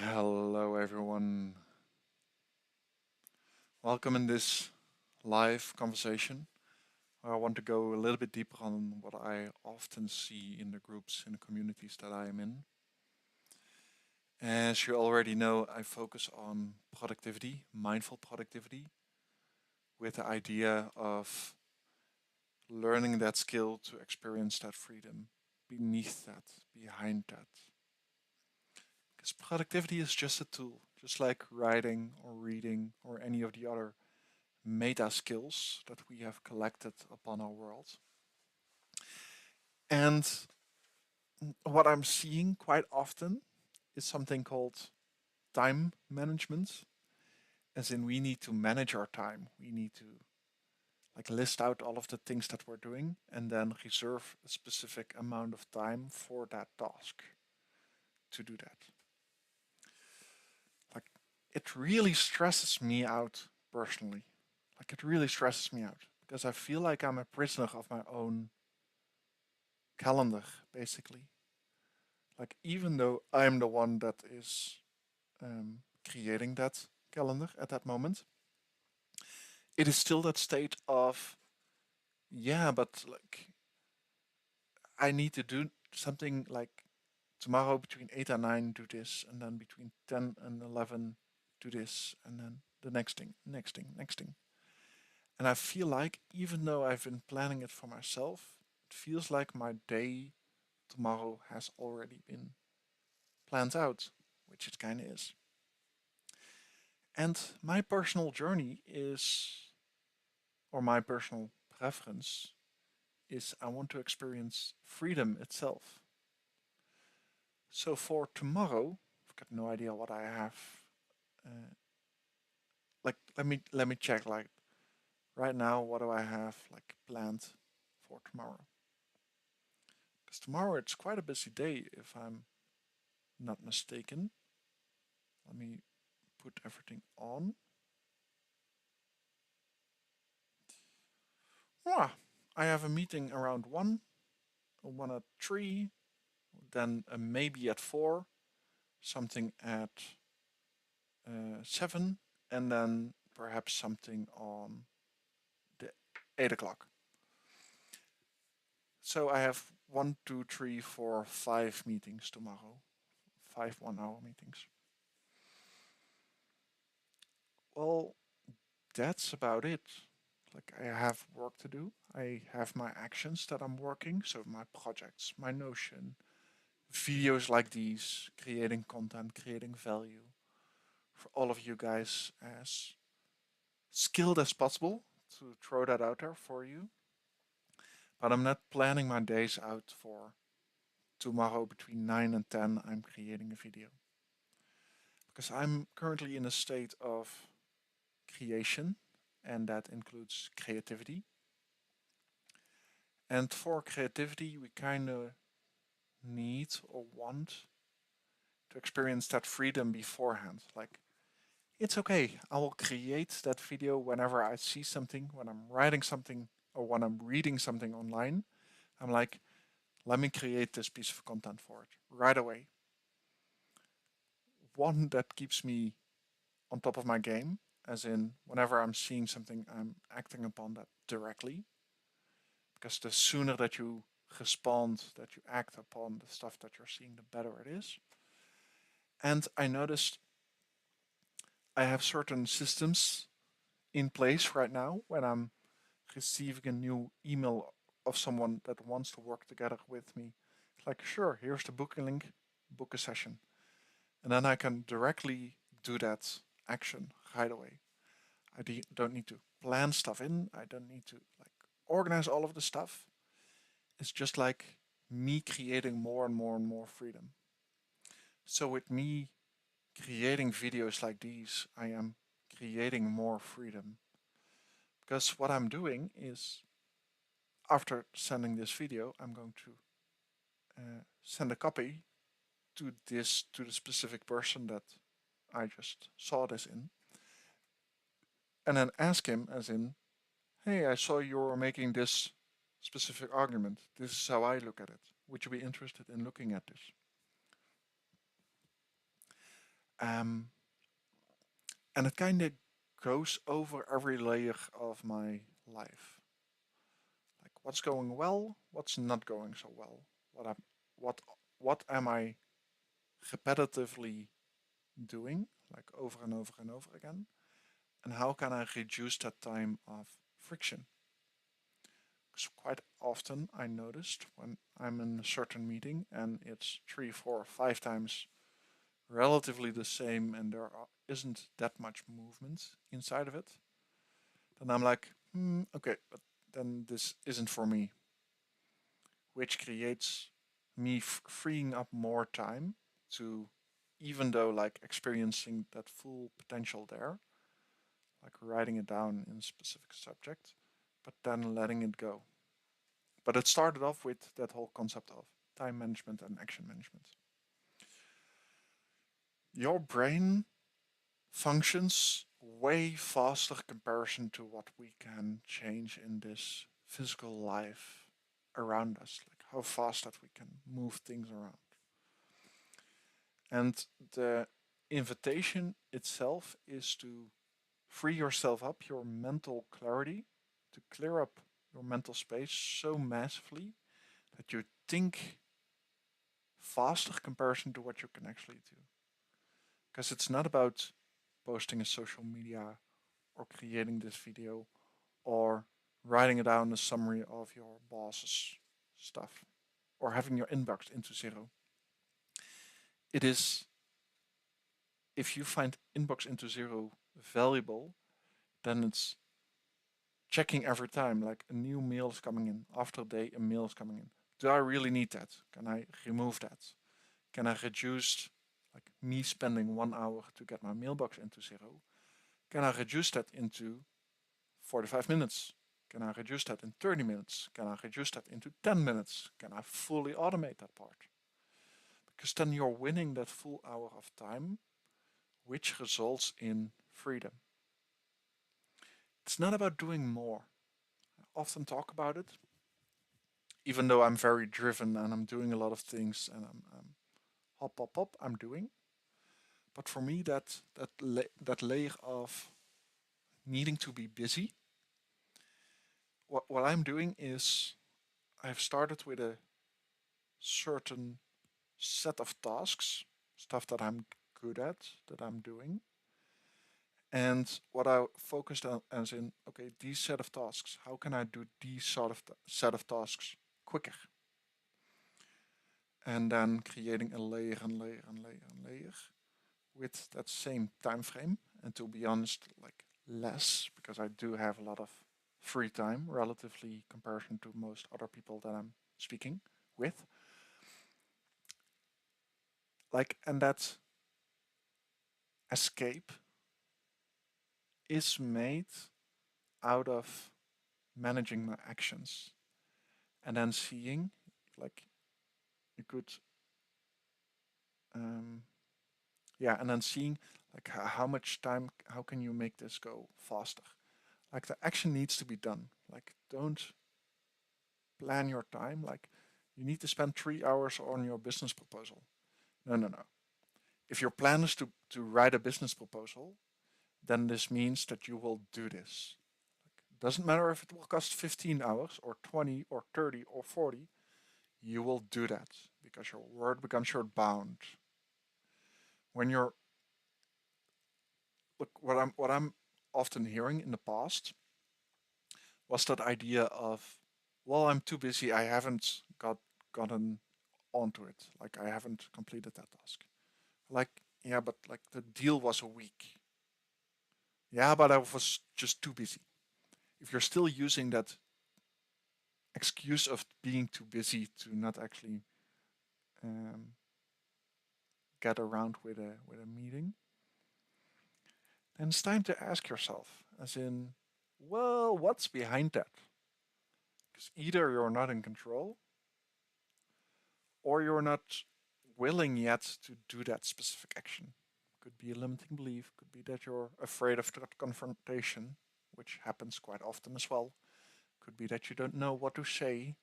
Hello, everyone. Welcome in this live conversation where I want to go a little bit deeper on what I often see in the groups, in the communities that I am in. As you already know, I focus on productivity, mindful productivity, with the idea of learning that skill to experience that freedom beneath that, behind that. Because productivity is just a tool, just like writing or reading or any of the other meta skills that we have collected upon our world. And what I'm seeing quite often is something called time management, as in we need to manage our time. We need to list out all of the things that we're doing and then reserve a specific amount of time for that task to do that. Like it really stresses me out personally. It really stresses me out because I feel like I'm a prisoner of my own calendar, basically. Even though I'm the one that is creating that calendar at that moment, it is still that state of, yeah, but I need to do something like tomorrow between 8 and 9 do this, and then between 10 and 11 do this, and then the next thing, next thing, next thing. And I feel like even though I've been planning it for myself, it feels like my day tomorrow has already been planned out, which it kind of is. And my personal journey is, or my personal preference is, I want to experience freedom itself. So for tomorrow, I've got no idea what I have. Uh, let me check. Right now, what do I have planned for tomorrow? Because tomorrow it's quite a busy day, if I'm not mistaken. Let me put everything on. Ah, I have a meeting around 1, one at 3, then a maybe at 4, something at 7, and then perhaps something on the 8 o'clock. So I have 1, 2, 3, 4, 5 meetings tomorrow. 5 1 hour meetings. Well, that's about it. I have work to do. I have my actions that I'm working, so my projects, my Notion, videos like these, creating content, creating value for all of you guys as skilled as possible to throw that out there for you. But I'm not planning my days out for tomorrow between 9 and 10. I'm creating a video because I'm currently in a state of creation, and that includes creativity. And for creativity, we kind of need or want to experience that freedom beforehand. It's okay, I will create that video whenever I see something, when I'm writing something, or when I'm reading something online. I'm like, let me create this piece of content for it right away. One, that keeps me on top of my game, as in, whenever I'm seeing something, I'm acting upon that directly. Because the sooner that you respond, that you act upon the stuff that you're seeing, the better it is. And I noticed I have certain systems in place right now when I'm receiving a new email of someone that wants to work together with me. It's like, sure, here's the booking link, book a session. And then I can directly do that action right away. I don't need to plan stuff in. I don't need to organize all of the stuff. It's just like me creating more and more and more freedom. So with me creating videos like these, I am creating more freedom. Because what I'm doing is, after sending this video, I'm going to send a copy to the specific person that I just saw this in, and then ask him, as in, hey, I saw you were making this specific argument. This is how I look at it. Would you be interested in looking at this? Um, and it kind of goes over every layer of my life. Like what's going well, what's not going so well, what what am I repetitively doing, like over and over and over again, and how can I reduce that time of friction? Because quite often I noticed when I'm in a certain meeting and it's 3, 4, 5 times relatively the same and isn't that much movement inside of it, then I'm like, okay, but then this isn't for me, which creates me freeing up more time to, even though like experiencing that full potential there, like writing it down in a specific subject, but then letting it go. But it started off with that whole concept of time management and action management. Your brain functions way faster comparison to what we can change in this physical life around us, like how fast that we can move things around. And the invitation itself is to free yourself up, your mental clarity, to clear up your mental space so massively that you think faster comparison to what you can actually do. Because it's not about posting a social media or creating this video or writing it down a summary of your boss's stuff or having your inbox into zero. It is, if you find inbox into zero valuable, then it's checking every time, like a new mail is coming in. After a day, a mail is coming in. Do I really need that? Can I remove that? Can I reduce like me spending 1 hour to get my mailbox into zero? Can I reduce that into 45 minutes? Can I reduce that in 30 minutes? Can I reduce that into 10 minutes? Can I fully automate that part? Because then you're winning that full hour of time, which results in freedom. It's not about doing more. I often talk about it, even though I'm very driven and I'm doing a lot of things and I'm hop, hop, hop, I'm doing. But for me, that layer of needing to be busy, what I'm doing is I've started with a certain set of tasks, stuff that I'm good at, that I'm doing. And what I focused on as in, okay, these set of tasks, how can I do these sort of set of tasks quicker? And then creating a layer and layer and layer and layer with that same time frame. And to be honest, like less, because I do have a lot of free time relatively comparison to most other people that I'm speaking with. Like, and that escape is made out of managing my actions and then seeing, like, you could, um, yeah, and then seeing, like, how much time, how can you make this go faster? Like, the action needs to be done. Like, don't plan your time. Like, you need to spend 3 hours on your business proposal. No, no, no. If your plan is to write a business proposal, then this means that you will do this. Doesn't matter if it will cost 15 hours or 20 or 30 or 40, you will do that because your word becomes your bound. When you're, look, what I'm often hearing in the past was that idea of, well, I'm too busy, I haven't gotten onto it. Like I haven't completed that task. Like, yeah, but like the deal was a week. Yeah, but I was just too busy. If you're still using that excuse of being too busy to not actually um, get around with a meeting, then it's time to ask yourself, as in, well, what's behind that? Because either you're not in control, or you're not willing yet to do that specific action. Could be a limiting belief, could be that you're afraid of that confrontation, which happens quite often as well. Could be that you don't know what to say.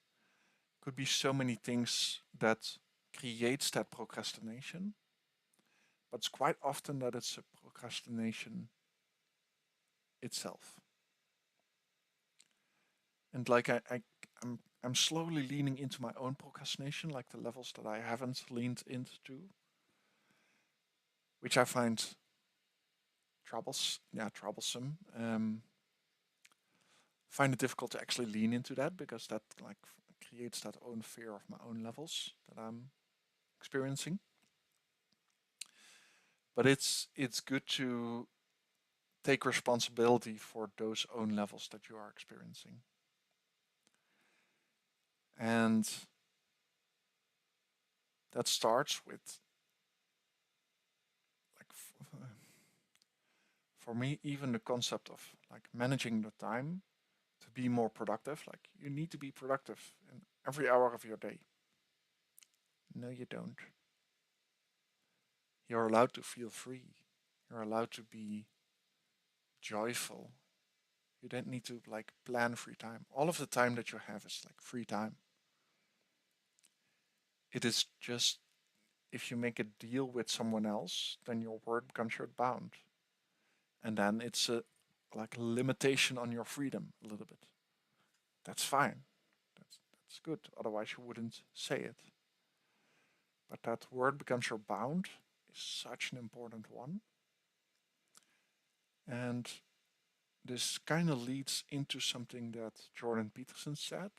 Could be so many things that creates that procrastination. but it's quite often that it's a procrastination itself. And like I'm slowly leaning into my own procrastination, like the levels that I haven't leaned into, which I find troublesome. Find it difficult to actually lean into that because that like creates that own fear of my own levels that I'm experiencing. But it's good to take responsibility for those own levels that you are experiencing. And that starts with like for me even the concept of like managing the time to be more productive. Like you need to be productive in every hour of your day. No, you don't. You're allowed to feel free. You're allowed to be joyful. You don't need to like plan free time. All of the time that you have is like free time. It is just if you make a deal with someone else, then your word becomes your bound. And then it's a like a limitation on your freedom a little bit. That's fine. That's good. Otherwise you wouldn't say it. But that word becomes your bound is such an important one. And this kind of leads into something that Jordan Peterson said.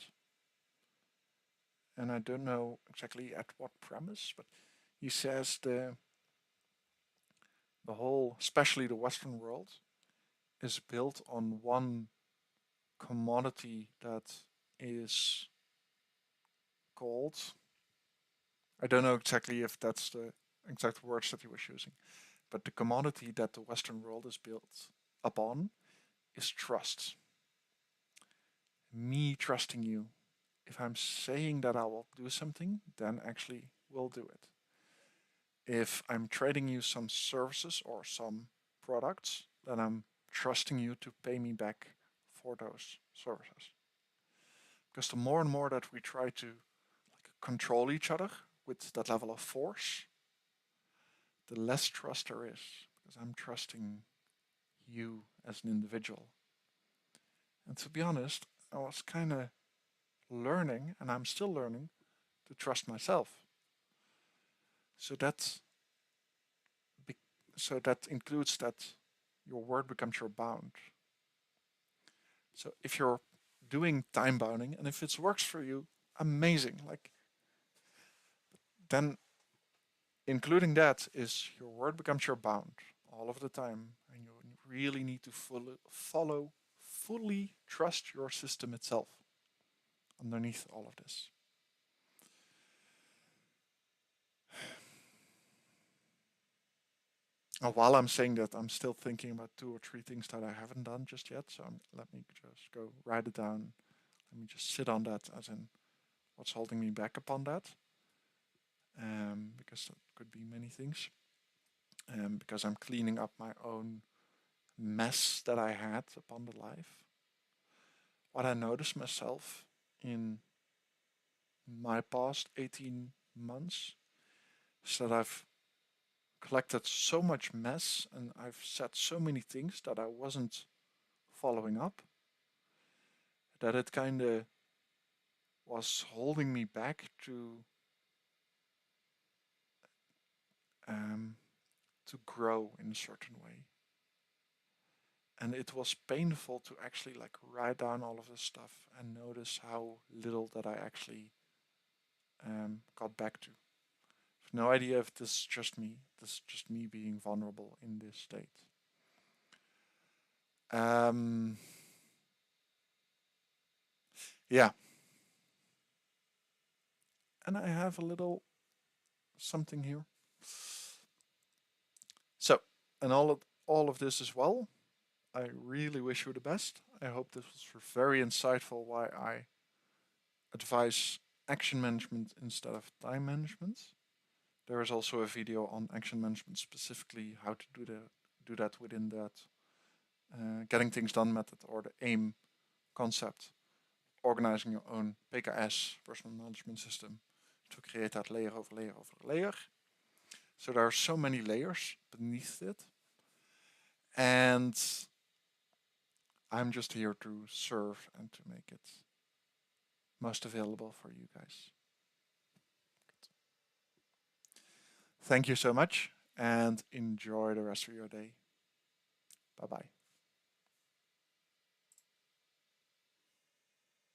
And I don't know exactly at what premise, but he says the whole, especially the Western world, is built on one commodity that is called, I don't know exactly if that's the exact words that he was using, but the commodity that the Western world is built upon is trust. Me trusting you. If I'm saying that I will do something, then actually will do it. If I'm trading you some services or some products, then I'm trusting you to pay me back for those services. Because the more and more that we try to like control each other with that level of force, the less trust there is. Because I'm trusting you as an individual. And to be honest, I was kind of learning, and I'm still learning, to trust myself. So that's so that includes that your word becomes your bound. So if you're doing time bounding and if it works for you, amazing. Like then including that is your word becomes your bound all of the time, and you really need to fully trust your system itself underneath all of this. And while I'm saying that, I'm still thinking about two or three things that I haven't done just yet. So let me just go write it down. Let me just sit on that, as in what's holding me back upon that. Because that could be many things. Because I'm cleaning up my own mess that I had upon the life. What I noticed myself in my past 18 months is that I've collected so much mess and I've said so many things that I wasn't following up that it kind of was holding me back um, to grow in a certain way. And it was painful to actually like write down all of this stuff and notice how little that I actually got back to. No idea if this is just me. This is just me being vulnerable in this state. Um, yeah, and I have a little something here. So, and all of this as well. I really wish you the best. I hope this was very insightful. Why I advise action management instead of time management. There is also a video on action management, specifically how to do that within that getting things done method or the AIM concept, organizing your own PKS, personal management system, to create that layer over layer over layer. So there are so many layers beneath it. And I'm just here to serve and to make it most available for you guys. Thank you so much and enjoy the rest of your day. Bye bye.